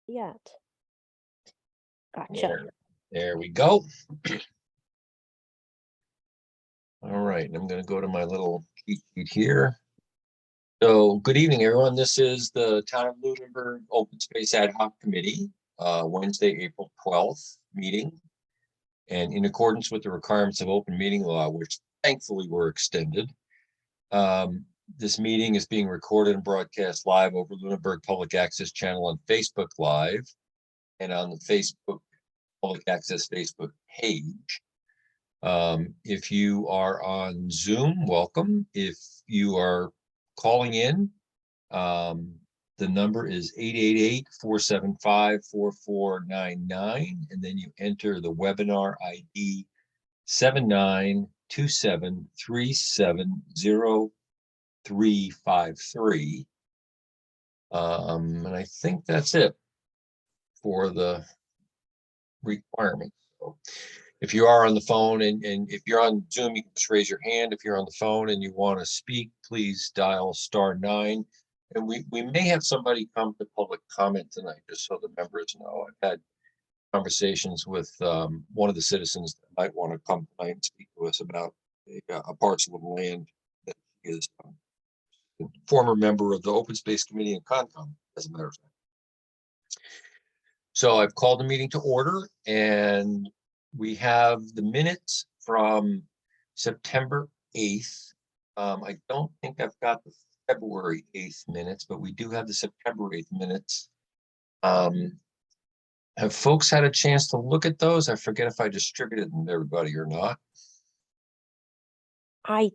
yet. Gotcha. There we go. All right, I'm going to go to my little cheat sheet here. So good evening, everyone. This is the Town of Lunenburg Open Space Ad Hoc Committee, Wednesday, April 12th meeting. And in accordance with the requirements of open meeting law, which thankfully were extended, this meeting is being recorded and broadcast live over Lunenburg Public Access Channel on Facebook Live and on the Facebook Public Access Facebook page. If you are on Zoom, welcome. If you are calling in, the number is 888-475-4499, and then you enter the webinar ID 7927370353. And I think that's it for the requirements. So if you are on the phone and if you're on Zoom, you can just raise your hand. If you're on the phone and you want to speak, please dial *9. And we may have somebody come to public comment tonight, just so the members know. I've had conversations with one of the citizens that might want to come tonight and speak to us about a parcel of land that is a former member of the Open Space Committee and Concom, as a matter of fact. So I've called the meeting to order, and we have the minutes from September 8th. I don't think I've got the February 8th minutes, but we do have the September 8th minutes. Have folks had a chance to look at those? I forget if I distributed them to everybody or not. I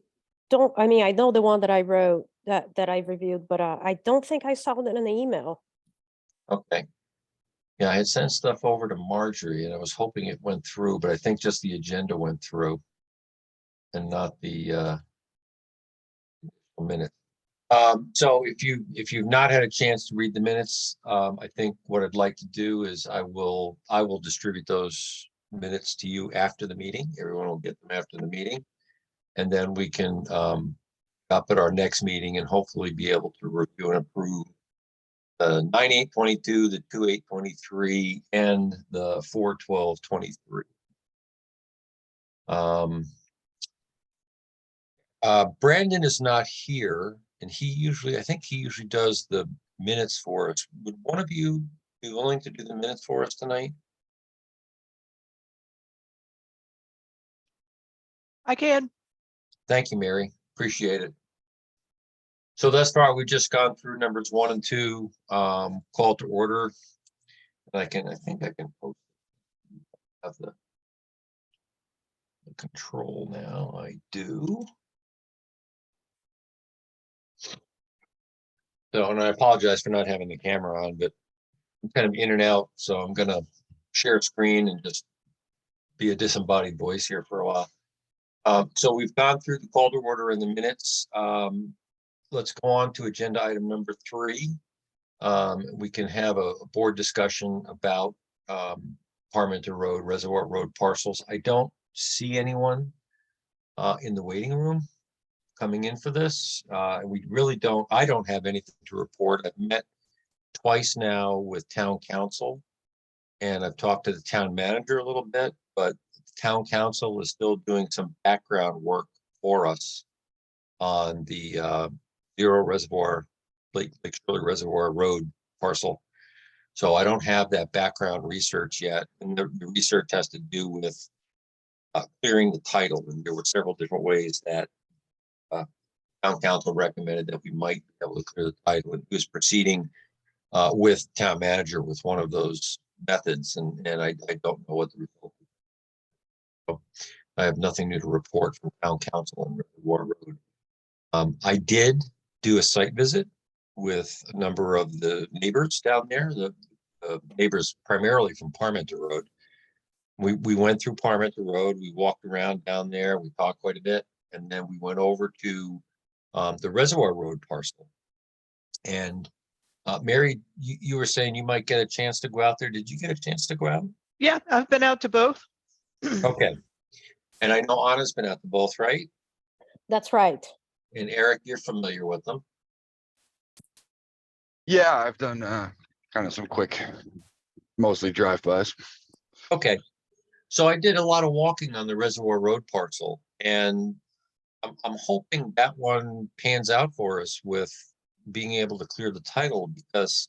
mean, I know the one that I wrote that I reviewed, but I don't think I saw it in the email. Okay. Yeah, I had sent stuff over to Marjorie and I was hoping it went through, but I think just the agenda went through and not the minutes. So if you've not had a chance to read the minutes, I think what I'd like to do is I will distribute those minutes to you after the meeting. Everyone will get them after the meeting, and then we can up at our next meeting and hopefully be able to review and approve the 9/8/22, the 2/8/23, and the 4/12/23. Brandon is not here, and I think he usually does the minutes for us. Would one of you be willing to do the minutes for us tonight? I can. Thank you, Mary. Appreciate it. So thus far, we've just gone through numbers 1 and 2, call to order. And I think I can post have the control now. I do. So, and I apologize for not having the camera on, but I'm kind of in and out, so I'm gonna share screen and just be a disembodied voice here for a while. So we've gone through the call to order in the minutes. Let's go on to agenda item number 3. We can have a board discussion about Parmenter Road, Reservoir Road parcels. I don't see anyone in the waiting room coming in for this. I don't have anything to report. I've met twice now with town council, and I've talked to the town manager a little bit, but town council is still doing some background work for us on the Zero Reservoir, Lake Shirley Reservoir Road parcel. So I don't have that background research yet, and the research has to do with clearing the title, and there were several different ways that town council recommended that we might be able to clear the title, and he was proceeding with town manager with one of those methods, and I don't know what the result is. So I have nothing new to report from town council on Reservoir Road. I did do a site visit with a number of the neighbors down there, the neighbors primarily from Parmenter Road. We went through Parmenter Road, we walked around down there, we talked quite a bit, and then we went over to the Reservoir Road parcel. And Mary, you were saying you might get a chance to go out there. Did you get a chance to go out? Yeah, I've been out to both. Okay. And I know Anna's been out to both, right? That's right. And Eric, you're familiar with them. Yeah, I've done kind of some quick, mostly drive-bys. Okay. So I did a lot of walking on the Reservoir Road parcel, and I'm hoping that one pans out for us with being able to clear the title, because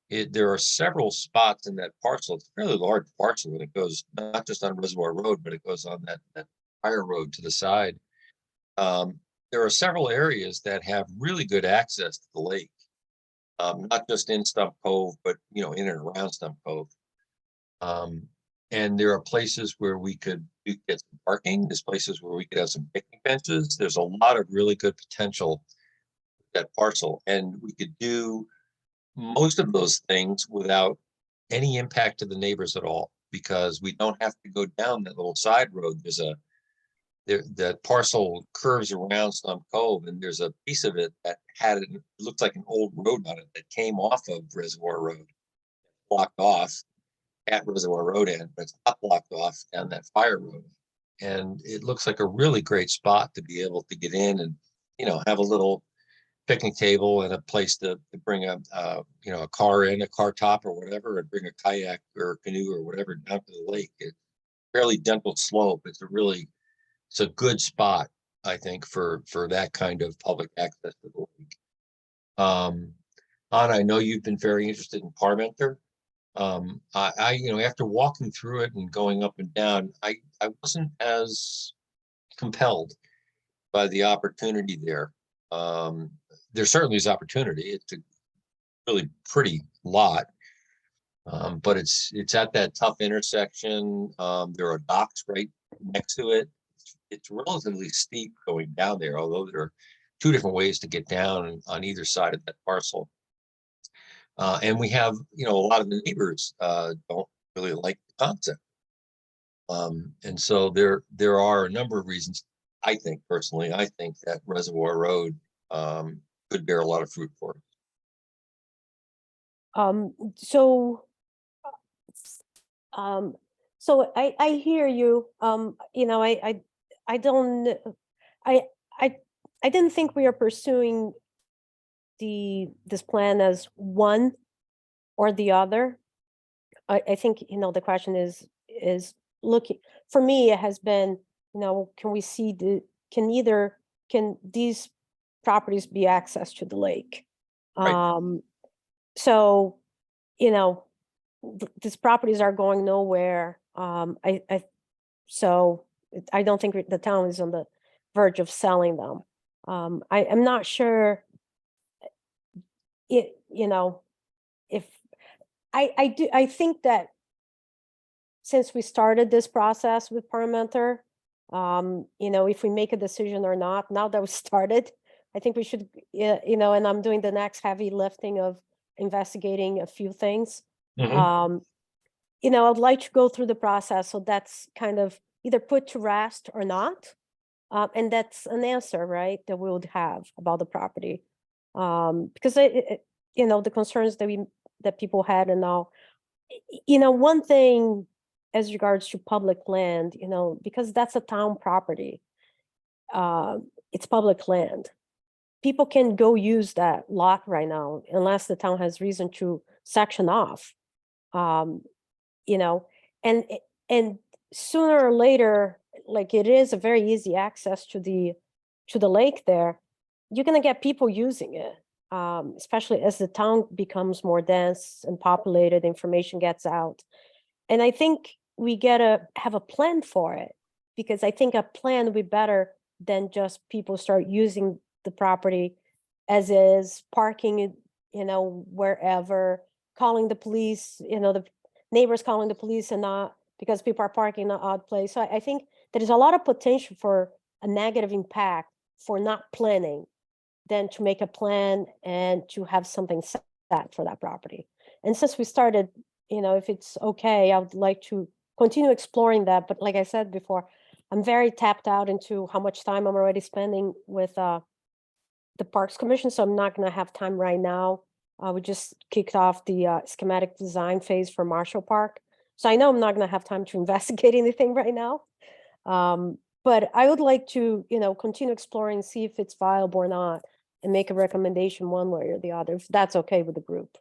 there are several spots in that parcel. It's a fairly large parcel, and it goes not just on Reservoir Road, but it goes on that fire road to the side. There are several areas that have really good access to the lake, not just in Stump Cove, but in and around Stump Cove. And there are places where we could get some parking. There's places where we could have some picnic benches. There's a lot of really good potential with that parcel, and we could do most of those things without any impact to the neighbors at all, because we don't have to go down that little side road. That parcel curves around Stump Cove, and there's a piece of it that it looked like an old road on it that came off of Reservoir Road, blocked off at Reservoir Road end, but it's not blocked off down that fire road. And it looks like a really great spot to be able to get in and, have a little picnic table and a place to bring a car in, a car top or whatever, and bring a kayak or a canoe or whatever down to the lake. It's fairly gentle slope. It's a good spot, I think, for that kind of public access to the lake. Anna, I know you've been very interested in Parmenter. After walking through it and going up and down, I wasn't as compelled by the opportunity there. There certainly is opportunity. It's a really pretty lot. But it's at that tough intersection. There are docks right next to it. It's relatively steep going down there, although there are two different ways to get down on either side of that parcel. And we have, a lot of the neighbors don't really like the concept. And so there are a number of reasons. I think that Reservoir Road could bear a lot of fruit for it. So I hear you. I don't, I didn't think we are pursuing this plan as one or the other. I think, the question is looking, for me, it has been, can we see can these properties be accessed to the lake? Right. So, these properties are going nowhere. So I don't think the town is on the verge of selling them. I'm not sure if I think that since we started this process with Parmenter, if we make a decision or not, now that we started, I think we should, and I'm doing the next heavy lifting of investigating a few things. Mhm. I'd like to go through the process, so that's kind of either put to rest or not. And that's an answer, right, that we would have about the property. Because the concerns that people had, and now, one thing as regards to public land, because that's a town property, it's public land. People can go use that lot right now unless the town has reason to section off. And sooner or later, like, it is a very easy access to the lake there. You're gonna get people using it, especially as the town becomes more dense and populated, information gets out. And I think we gotta have a plan for it, because I think a plan would be better than just people start using the property as is, parking it, wherever, calling the police, the neighbors calling the police, and not because people are parking in an odd place. So I think there's a lot of potential for a negative impact for not planning than to make a plan and to have something set for that property. And since we started, if it's okay, I would like to continue exploring that. But like I said before, I'm very tapped out into how much time I'm already spending with the Parks Commission, so I'm not going to have time right now. We just kicked off the schematic design phase for Marshall Park. So I know I'm not going to have time to investigate anything right now. But I would like to, continue exploring, see if it's viable or not, and make a recommendation one way or the other, if that's okay with the group.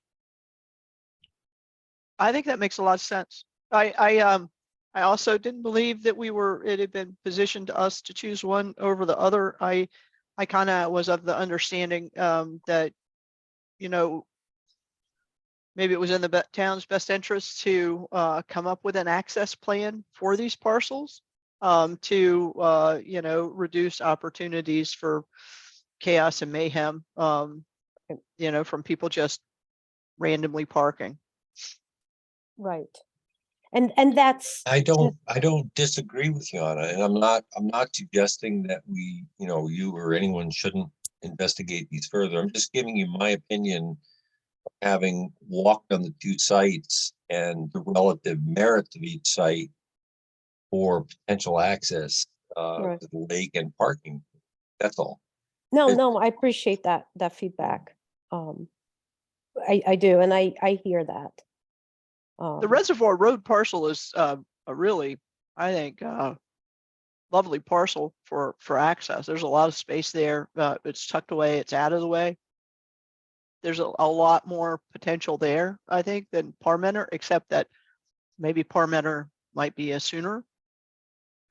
I think that makes a lot of sense. I also didn't believe that it had been positioned to us to choose one over the other. I kind of was of the understanding, that, you know, maybe it was in the town's best interest to, come up with an access plan for these parcels, to, you know, reduce opportunities for chaos and mayhem, you know, from people just randomly parking. Right. And that's, I don't disagree with you on it, and I'm not suggesting that we, you or anyone shouldn't investigate these further. I'm just giving you my opinion, having walked on the two sites and the relative merits of each site for potential access Right. to the lake and parking. That's all. no, it- no, I appreciate that feedback. I do, and I hear that. The Reservoir Road parcel is, a really, I think, lovely parcel for access. There's a lot of space there. It's tucked away. It's out of the way. There's a lot more potential there, I think, than Parmenter, except that maybe Parmenter might be a sooner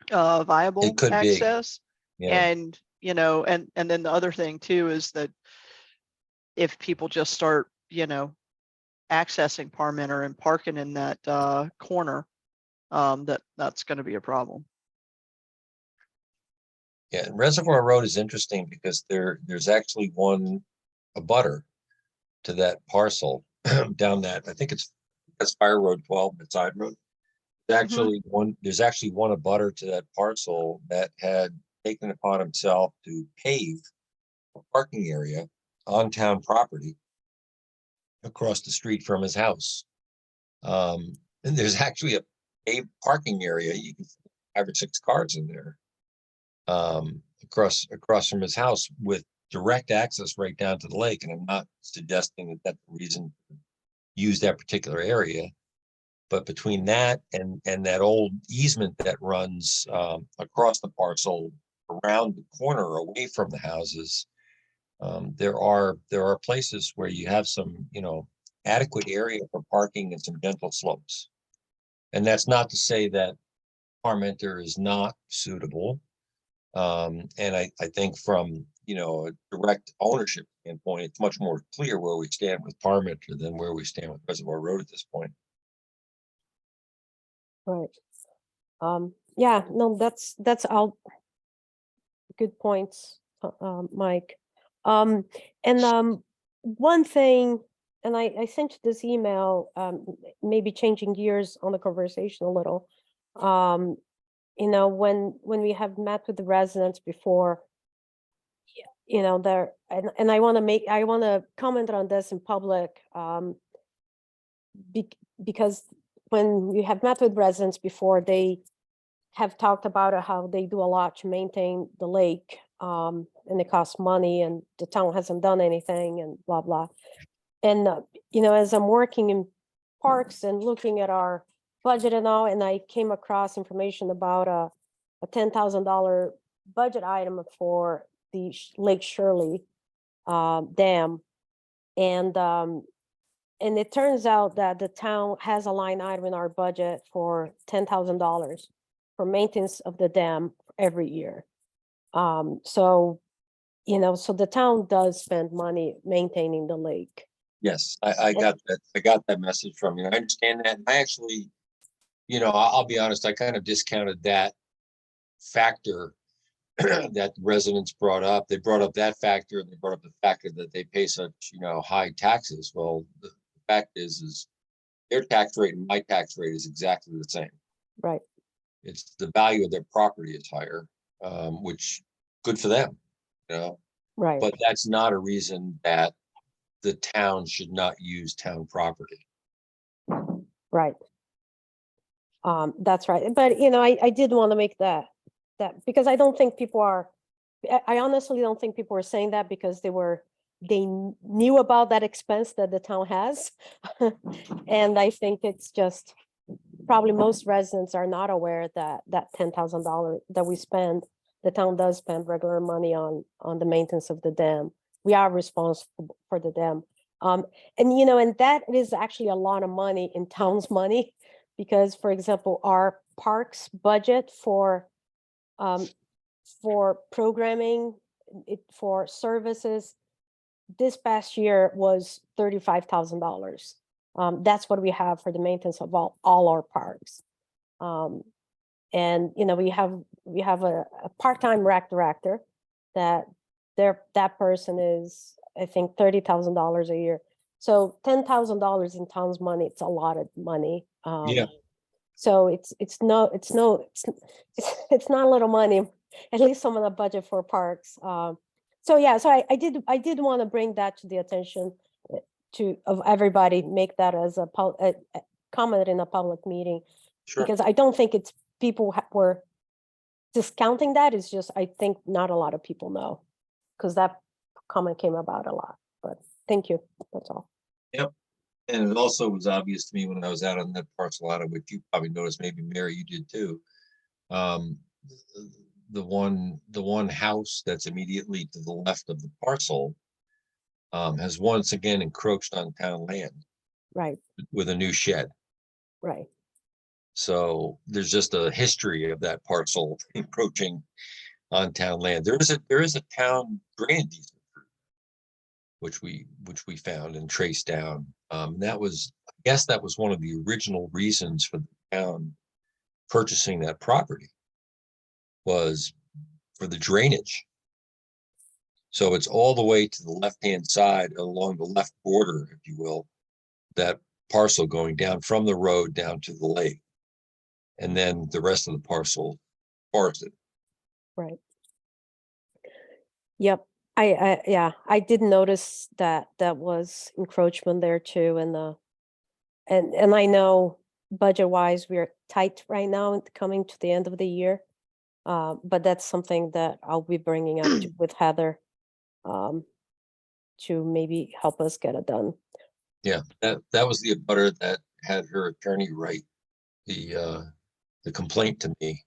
viable could be. access. Yeah. And, you know, and then the other thing too is that if people just start, you know, accessing Parmenter and parking in that corner, that's going to be a problem. Yeah, and Reservoir Road is interesting because there's actually a butter to that parcel down that, I think that's Fire Road 12, the side road. There's actually one abutter to that parcel that had taken upon himself to pave a parking area on town property across the street from his house. And there's actually a paved parking area. You can fit 5 or 6 cars in there. Across from his house with direct access right down to the lake. And I'm not suggesting that that's the reason to use that particular area, but between that and that old easement that runs across the parcel around the corner away from the houses, there are places where you have some, adequate area for parking and some gentle slopes. And that's not to say that Parmenter is not suitable. And I think from, a direct ownership standpoint, it's much more clear where we stand with Parmenter than where we stand with Reservoir Road at this point. Right. Yeah, no, that's all good points, Mike. And one thing, and I sent you this email, maybe changing gears on the conversation a little. When we have met with the residents before, there, and I want to comment on this in public, because when we have met with residents before, they have talked about how they do a lot to maintain the lake, and it costs money, and the town hasn't done anything, and blah blah. And as I'm working in parks and looking at our budget and all, and I came across information about a $10,000 budget item for the Lake Shirley dam, and it turns out that the town has a line item in our budget for $10,000 for maintenance of the dam every year. So the town does spend money maintaining the lake. Yes, I got that. I got that message from you. I understand that. I actually, I'll be honest, I kind of discounted that factor that the residents brought up. They brought up that factor, and they brought up the factor that they pay such, high taxes. Well, the fact is their tax rate and my tax rate is exactly the same. Right. It's the value of their property is higher, which good for them, Right. but that's not a reason that the town should not use town property. Right. That's right. But, I did want to make that because I don't think people are, I honestly don't think people are saying that because they knew about that expense that the town has. And I think it's just, probably most residents are not aware that $10,000 that we spend, the town does spend regular money on the maintenance of the dam. We are responsible for the dam. And, and that is actually a lot of money in town's money, because, for example, our parks budget for programming, for services, this past year was $35,000. That's what we have for the maintenance of all our parks. And we have a part-time rec director that that person is, I think, $30,000 a year. So $10,000 in town's money, it's a lot of money. Yeah. So it's not a little money, at least some of the budget for parks. So yeah, so I did want to bring that to the attention of everybody, make that as a comment in a public meeting, Sure. because I don't think it's people were discounting that. It's just, I think not a lot of people know, because that comment came about a lot. But thank you. That's all. And it also was obvious to me when I was out on that parcel out of which you probably noticed, maybe Mary, you did too. The one house that's immediately to the left of the parcel has once again encroached on town land Right, with a new shed. right. So there's just a history of that parcel encroaching on town land. There is a town drainage easement which we found and traced down. I guess that was one of the original reasons for the town purchasing that property, was for the drainage. So it's all the way to the left-hand side along the left border, if you will, that parcel going down from the road down to the lake. And then the rest of the parcel forested. Right. Yep. I did notice that was encroachment there too. And I know budget wise, we're tight right now coming to the end of the year. But that's something that I'll be bringing up with Heather, to maybe help us get it done. Yeah, that was the abutter that had her attorney write the complaint to me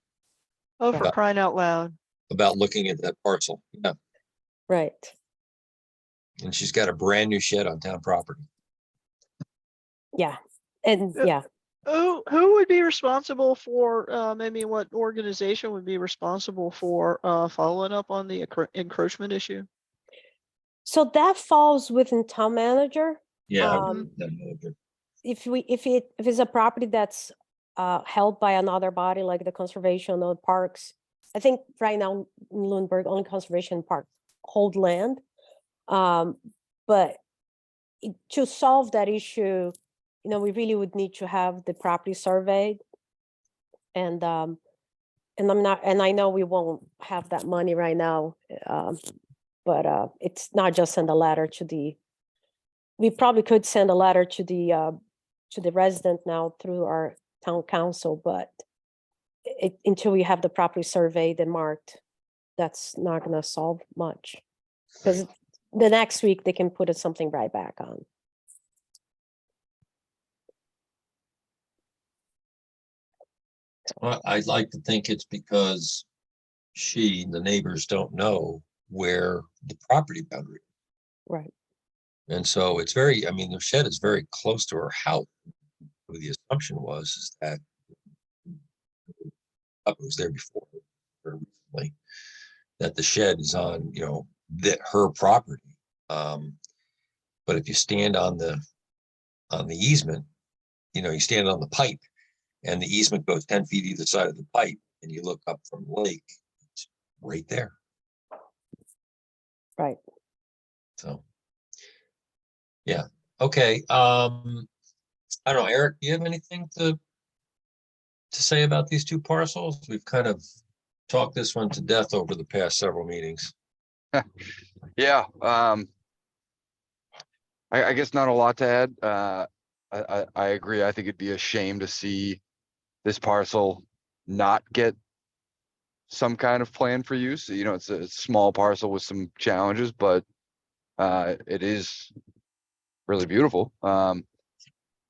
Oh, for Right. crying out loud. about looking at that parcel. Yeah, Right. and she's got a brand new shed on town property. Yeah. And yeah. Who would be responsible for, what organization would be responsible for following up on the encroachment issue? So that falls within town manager. Yeah. If it's a property that's held by another body, like the conservation or parks, I think right now in Lunenburg only conservation parks hold land. But to solve that issue, we really would need to have the property surveyed. And I know we won't have that money right now. But it's not just send a letter we probably could send a letter to the resident now through our town council, but until we have the property surveyed and marked, that's not gonna solve much. Because the next week they can put something right back on. Well, I'd like to think it's because the neighbors don't know where the property boundary is. Right. And so it's the shed is very close to her house. The assumption is that it was there before, or recently, that the shed is on, her property. But if you stand on the easement, you stand on the pipe, and the easement goes 10 feet either side of the pipe, and you look up from the lake, it's right there. Right. So, yeah. Okay. I don't know, Eric, do you have anything to say about these two parcels? We've kind of talked this one to death over the past several meetings. Yeah, I guess not a lot to add. I agree. I think it'd be a shame to see this parcel not get some kind of plan for use. It's a small parcel with some challenges, but it is really beautiful.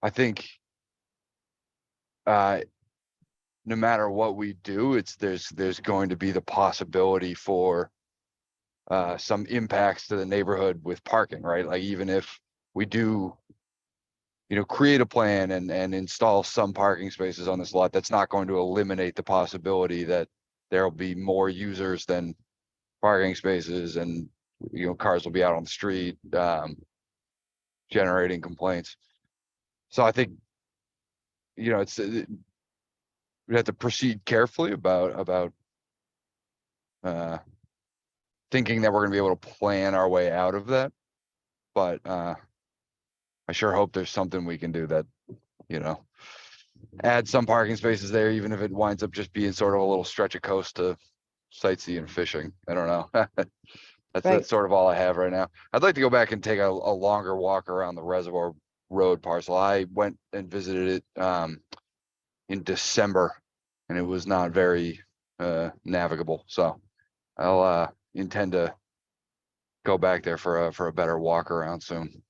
I think no matter what we do, there's going to be the possibility for some impacts to the neighborhood with parking, right? Like even if we do, create a plan and install some parking spaces on this lot, that's not going to eliminate the possibility that there'll be more users than parking spaces, and, cars will be out on the street, generating complaints. So I think, we have to proceed carefully about thinking that we're gonna be able to plan our way out of that. But I sure hope there's something we can do that, add some parking spaces there, even if it winds up just being sort of a little stretch of coast to sightseeing and fishing. I don't know. Right. That's sort of all I have right now. I'd like to go back and take a longer walk around the Reservoir Road parcel. I went and visited it in December, and it was not very navigable. So I'll intend to go back there for a better walk around soon.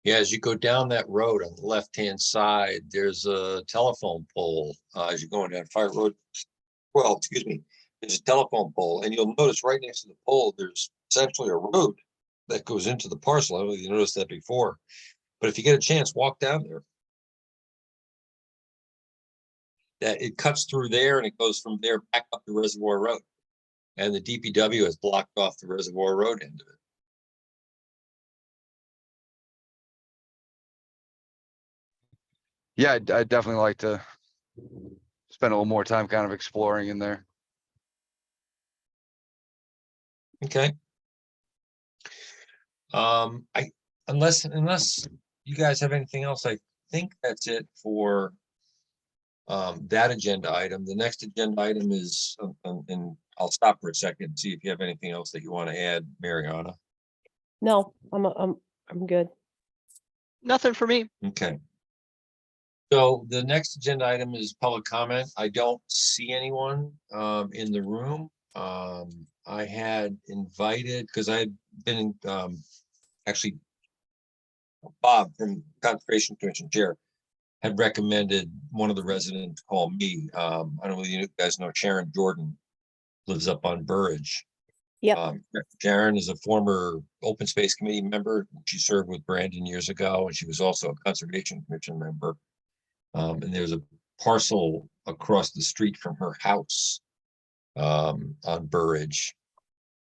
Yeah, as you go down that road on the left-hand side, there's a telephone pole, as you're going down Fire Road. Well, excuse me, there's a telephone pole, and you'll notice right next to the pole, there's essentially a road that goes into the parcel. I don't know if you noticed that before, but if you get a chance, walk down there. That it cuts through there and it goes from there back up the Reservoir Road. And the DPW has blocked off the Reservoir Road end of it. Yeah, I'd definitely like to spend a little more time kind of exploring in there. Okay. Unless you guys have anything else, I think that's it for that agenda item. The next agenda item is, and I'll stop for a second and see if you have anything else that you want to add, Mariana. No, I'm good. Nothing for me. Okay. So the next agenda item is public comment. I don't see anyone in the room. I had invited, because I had been actually Bob from Conservation Commission Chair had recommended one of the residents call me. I don't know if you guys know Sharon Jordan lives up on Burridge. Yep. Sharon is a former Open Space Committee member. She served with Brandon years ago, and she was also a Conservation Commission member. And there's a parcel across the street from her house on Burridge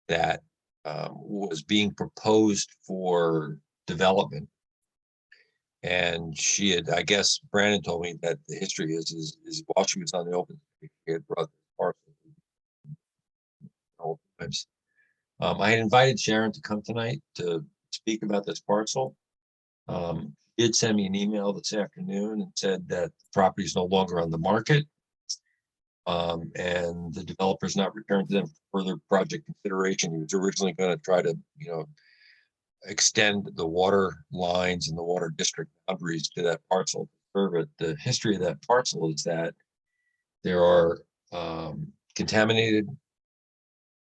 that was being proposed for development. And she had, I guess Brandon told me that the history is while she was on the Open Space, she had brought this parcel. I had invited Sharon to come tonight to speak about this parcel. Did send me an email this afternoon and said that the property is no longer on the market. And the developer's not returned to them for further project consideration. He was originally going to try to, extend the water lines and the water district boundaries to that parcel to serve it. The history of that parcel is that there are contaminated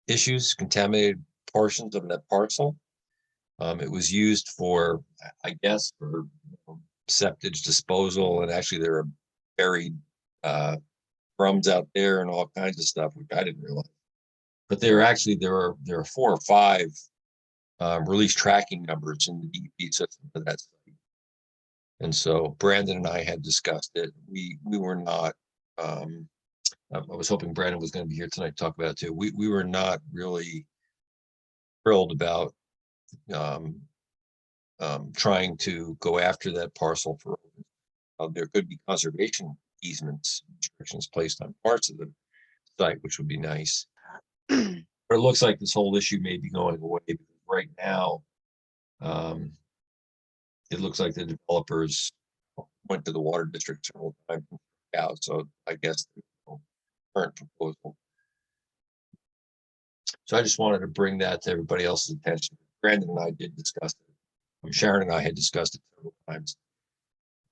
portions of that parcel. It was used for, I guess, for septage disposal, and actually there are buried drums out there and all kinds of stuff, which I didn't realize. But there are 4 or 5 release tracking numbers in the DEP system for that site. And so Brandon and I had discussed it. We were not. I was hoping Brandon was going to be here tonight to talk about it too. We were not really thrilled about trying to go after that parcel for there could be conservation easements restrictions placed on parts of the site, which would be nice. But it looks like this whole issue may be going away because right now it looks like the developers went to the water district several times out. So I guess the current proposal. So I just wanted to bring that to everybody else's attention. Brandon and I did discuss it. Sharon and I had discussed it several times.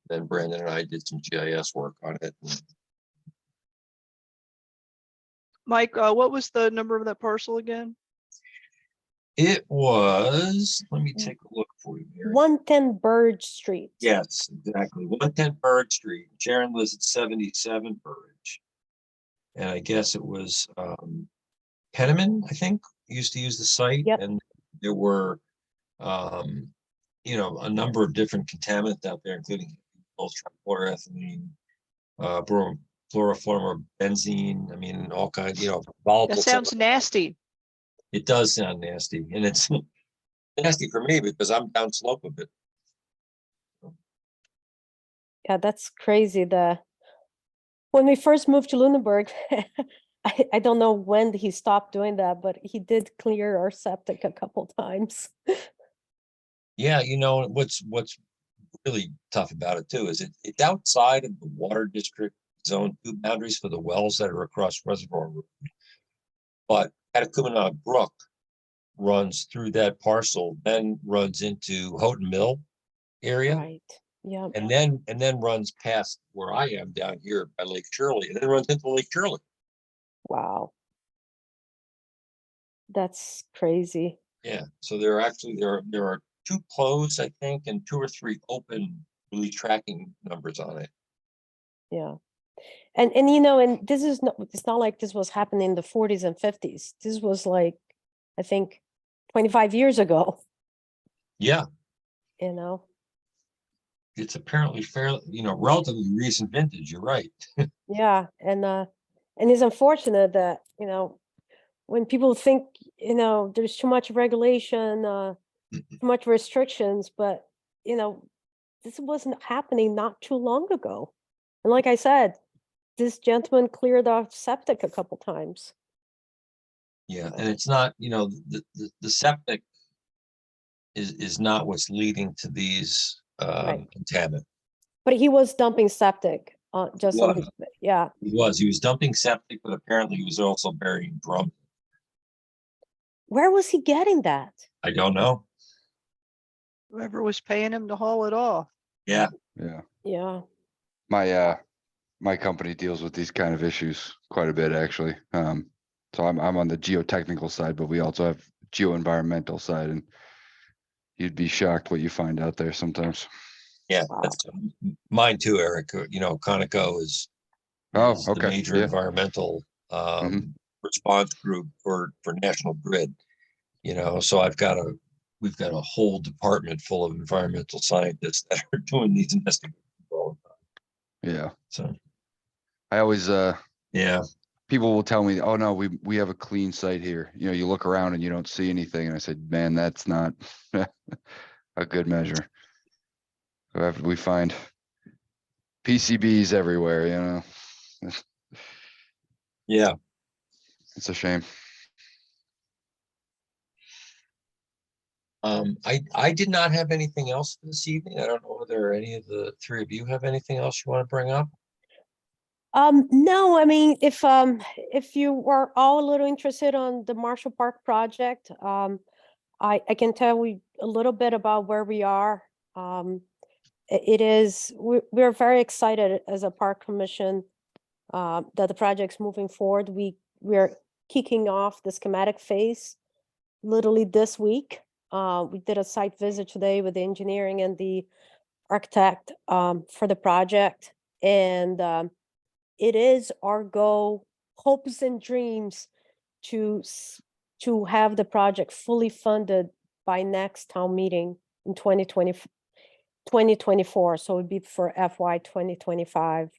Then Brandon and I did some GIS work on it. Mike, what was the number of that parcel again? It was, let me take a look for you here. 110 Burridge Street. Yes, exactly. 110 Burridge Street. Sharon lives at 77 Burridge. And I guess it was Penniman, I think, used to use the site. Yep. And there were, a number of different contaminants out there, including trichloroethylene, chloroform or benzene. I mean, all kinds, That volatile. sounds nasty. It does sound nasty, and it's nasty for me because I'm downslope of it. Yeah, that's crazy. When we first moved to Lunenburg, I don't know when he stopped doing that, but he did clear our septic a couple times. Yeah, what's really tough about it too is it's outside of the water district zone 2 boundaries for the wells that are across Reservoir Road. But Catacumina Brook runs through that parcel, then runs into Houghton Mill area, Right. Yeah. and then runs past where I am down here by Lake Shirley, and then runs into Lake Shirley. Wow. That's crazy. Yeah, so there are 2 closed, I think, and 2 or 3 open really tracking numbers on it. Yeah. And this is not, it's not like this was happening in the 40s and 50s. This was like, I think 25 years ago, Yeah, it's apparently fairly, relatively recent vintage. You're right. Yeah. And it's unfortunate that, when people think, there's too much regulation, too much restrictions, but, this wasn't happening not too long ago. And like I said, this gentleman cleared off septic a couple times. Yeah, and it's not, the septic is not what's leading to these Right. contaminants. But he was dumping septic just on Was. his, yeah. He was dumping septic, but apparently he was also burying drum. Where was he getting that? I don't know. Whoever was paying him to haul it off. Yeah, Yeah. Yeah. My company deals with these kind of issues quite a bit, actually. So I'm on the geotechnical side, but we also have geo-environmental side, and you'd be shocked what you find out there sometimes. yeah, Wow. that's mine too, Eric. Conoco is Oh, the okay, major yeah. environmental Mhm. response group for National Grid. So we've got a whole department full of environmental scientists that are doing these investigations all the time. Yeah. So I always, yeah, people will tell me, oh no, we have a clean site here. You look around and you don't see anything. And I said, man, that's not a good measure. We find PCBs everywhere, yeah. it's a shame. I did not have anything else for this evening. I don't know whether any of the 3 of you have anything else you want to bring up. No, I mean, if you are all a little interested on the Marshall Park project, I can tell you a little bit about where we are. We're very excited as a park commission that the project's moving forward. We're kicking off the schematic phase literally this week. We did a site visit today with the engineering and the architect for the project, and it is our goal, hopes and dreams to have the project fully funded by next town meeting in 2024. So it would be for FY 2025.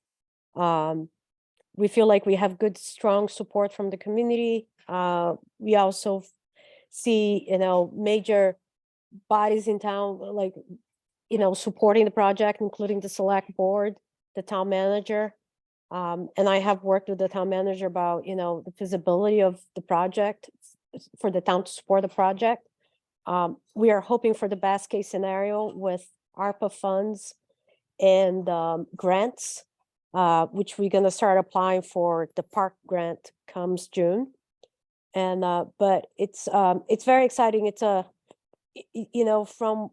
We feel like we have good, strong support from the community. We also see, major bodies in town, like, supporting the project, including the select board, the town manager. And I have worked with the town manager about, the feasibility of the project for the town to support the project. We are hoping for the best case scenario with ARPA funds and grants, which we're gonna start applying for. The park grant comes June. And but it's very exciting. It's from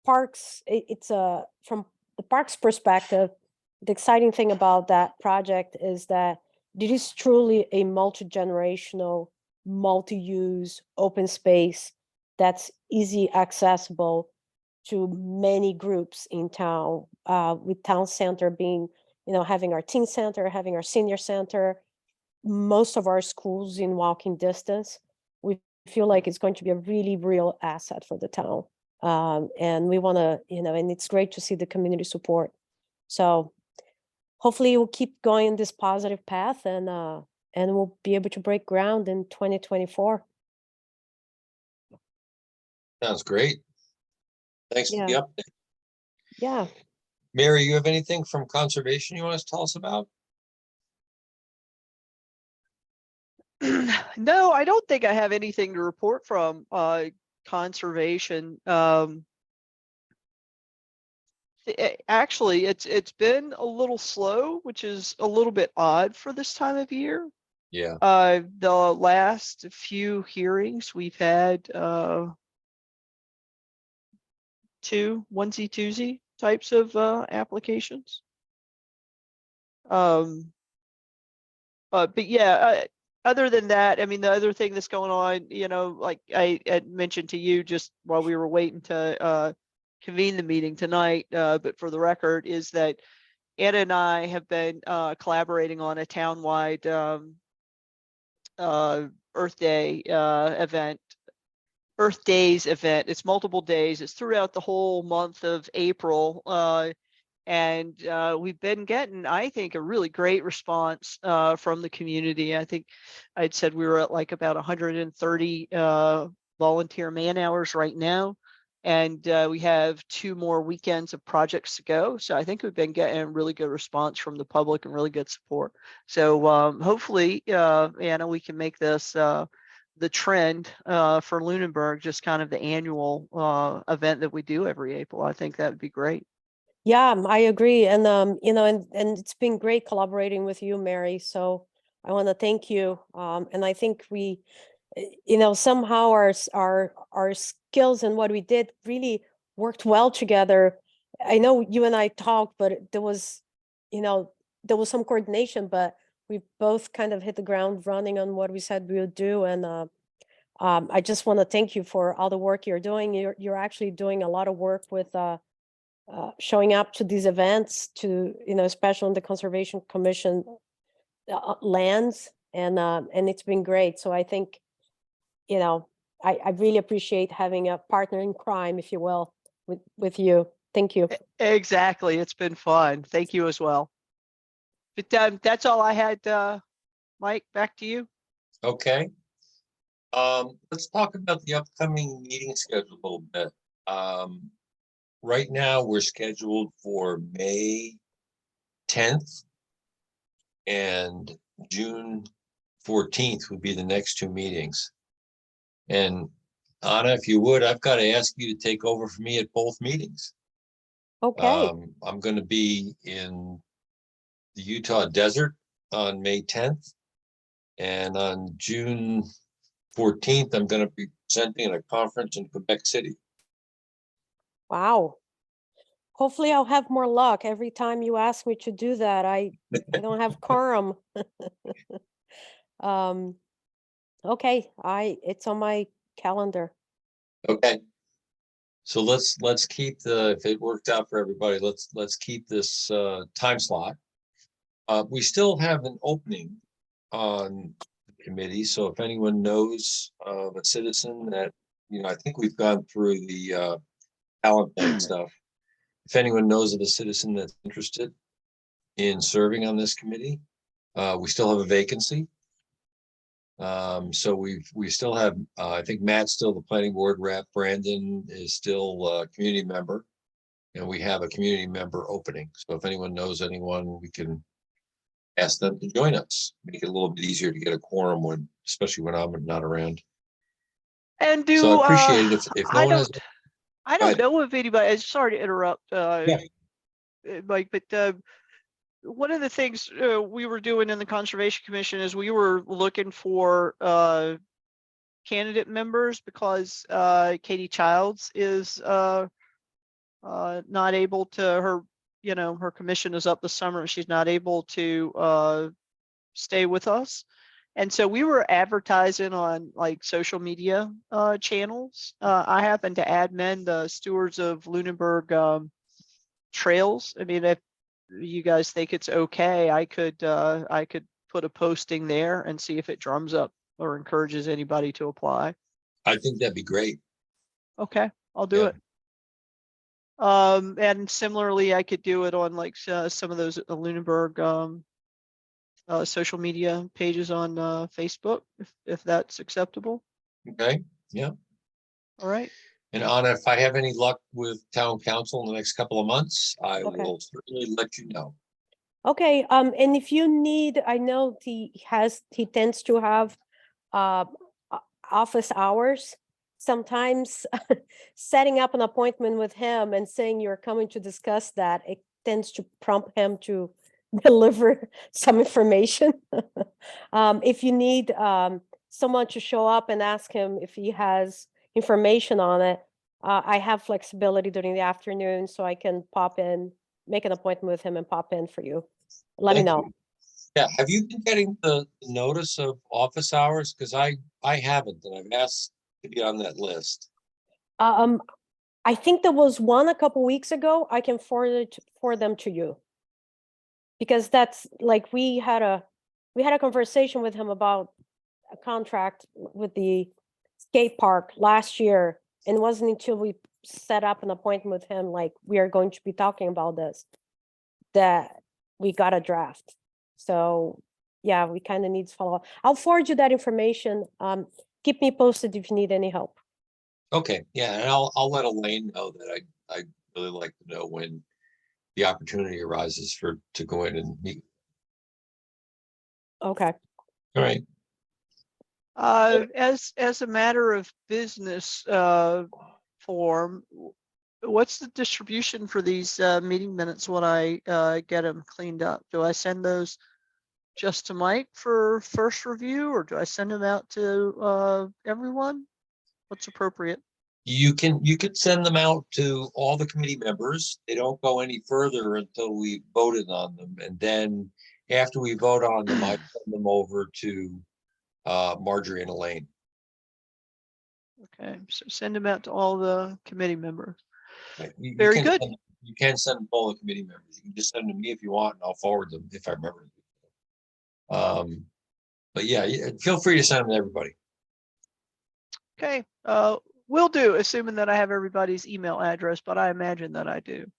parks, from the parks perspective, the exciting thing about that project is that it is truly a multi-generational, multi-use open space that's easy accessible to many groups in town, with town center being, having our teen center, having our senior center, most of our schools in walking distance. We've feel like it's going to be a really real asset for the town. And we want to, and it's great to see the community support. So hopefully we'll keep going this positive path, and we'll be able to break ground in 2024. Sounds great. Thanks for the Yeah. update. Yeah. Mary, you have anything from conservation you want to tell us about? No, I don't think I have anything to report from conservation. Actually, it's been a little slow, which is a little bit odd for this time of year. Yeah, The last few hearings we've had two onesie twosie types of applications. But yeah, other than that, I mean, the other thing that's going on, like I had mentioned to you just while we were waiting to convene the meeting tonight, but for the record, is that Anna and I have been collaborating on a townwide Earth Day event. Earth Days event. It's multiple days. It's throughout the whole month of April. And we've been getting, I think, a really great response from the community. I think I'd said we were at like about 130 volunteer man hours right now. And we have 2 more weekends of projects to go. So I think we've been getting a really good response from the public and really good support. So hopefully, Anna, we can make this the trend for Lunenburg, just kind of the annual event that we do every April. I think that would be great. Yeah, I agree. And, and it's been great collaborating with you, Mary. So I want to thank you. And I think we, somehow our skills and what we did really worked well together. I know you and I talked, but there was some coordination, but we both kind of hit the ground running on what we said we would do. And I just want to thank you for all the work you're doing. You're actually doing a lot of work with showing up to these events, to especially on the Conservation Commission lands, and it's been great. So I think I really appreciate having a partner in crime, if you will, with you. Thank you. Exactly. It's been fun. Thank you as well. But that's all I had. Mike, back to you. okay. Let's talk about the upcoming meeting schedule a little bit. Right now, we're scheduled for May 10th and June 14th would be the next 2 meetings. And Anna, if you would, I've got to ask you to take over for me at both meetings. Okay. I'm going to be in the Utah desert on May 10th. And on June 14th, I'm going to be presenting at a conference in Quebec City. Wow. Hopefully I'll have more luck. Every time you ask me to do that, I don't have quorum. Okay, it's on my calendar. Okay. So let's keep if it worked out for everybody, let's keep this time slot. We still have an opening on the committee. So if anyone knows of a citizen that, I think we've gone through the talent bank stuff. If anyone knows of a citizen that's interested in serving on this committee, we still have a vacancy. So we still have, I think Matt's still the planning board rep. Brandon is still a community member, and we have a community member opening. So if anyone knows anyone, we can ask them to join us. Make it a little bit easier to get a quorum especially when I'm not around. And So I appreciate it if no one has. I don't know if anybody. Sorry to interrupt, Yeah. Mike, but one of the things we were doing in the Conservation Commission is we were looking for candidate members because Katie Childs is not able to, her commission is up this summer and she's not able to stay with us. And so we were advertising on like social media channels. I happen to admin the Stewards of Lunenburg trails. I mean, if you guys think it's okay, I could put a posting there and see if it drums up or encourages anybody to apply. I think that'd be great. Okay, I'll do Yeah. it. And similarly, I could do it on like some of those Lunenburg social media pages on Facebook, if that's acceptable. Okay, yeah. All right. And Anna, if I have any luck with town council in the next couple of months, I Okay. will certainly let you know. Okay, and if you need, I know he tends to have office hours. Sometimes setting up an appointment with him and saying you're coming to discuss that, it tends to prompt him to deliver some information. If you need someone to show up and ask him if he has information on it, I have flexibility during the afternoon, so I can pop in, make an appointment with him and pop in for you. Let me Thank know. you. Yeah, have you been getting the notice of office hours? Because I haven't, and I've asked to be on that list. I think there was one a couple weeks ago. I can forward them to you. Because that's like, we had a conversation with him about a contract with the skate park last year. And it wasn't until we set up an appointment with him, like, we are going to be talking about this, that we got a draft. So yeah, we kind of need to follow up. I'll forward you that information. Keep me posted if you need any help. Okay, yeah, and I'll let Elaine know that I really like to know when the opportunity arises to go in and meet. Okay. All right, As a matter of business form, what's the distribution for these meeting minutes when I get them cleaned up? Do I send those just to Mike for first review, or do I send them out to everyone? What's appropriate? you could send them out to all the committee members. They don't go any further until we voted on them, and then after we vote on them, I send them over to Marjorie and Elaine. Okay, so send them out to all the committee members. Right, Very good. You can send them to all the committee members. You can just send them to me if you want, and I'll forward them if I remember. But yeah, feel free to send them to everybody. Okay, will do, assuming that I have everybody's email address, but I imagine that I do.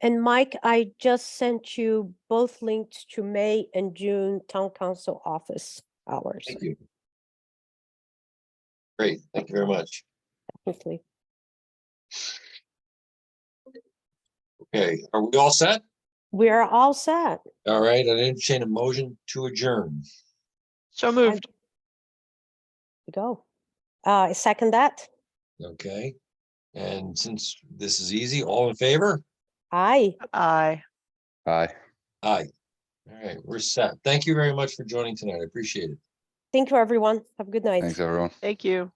And Mike, I just sent you both links to May and June town council office hours. Thank you. Great, thank you very much. Definitely. Okay, are we all set? We are all set. All right, I entertain a motion to adjourn. So moved. We go. I second that. Okay, and since this is easy, all in favor? Aye. Aye. Aye. Aye. All right, we're set. Thank you very much for joining tonight. I appreciate it. Thank you, everyone. Have a good night. Thanks, everyone. Thank you.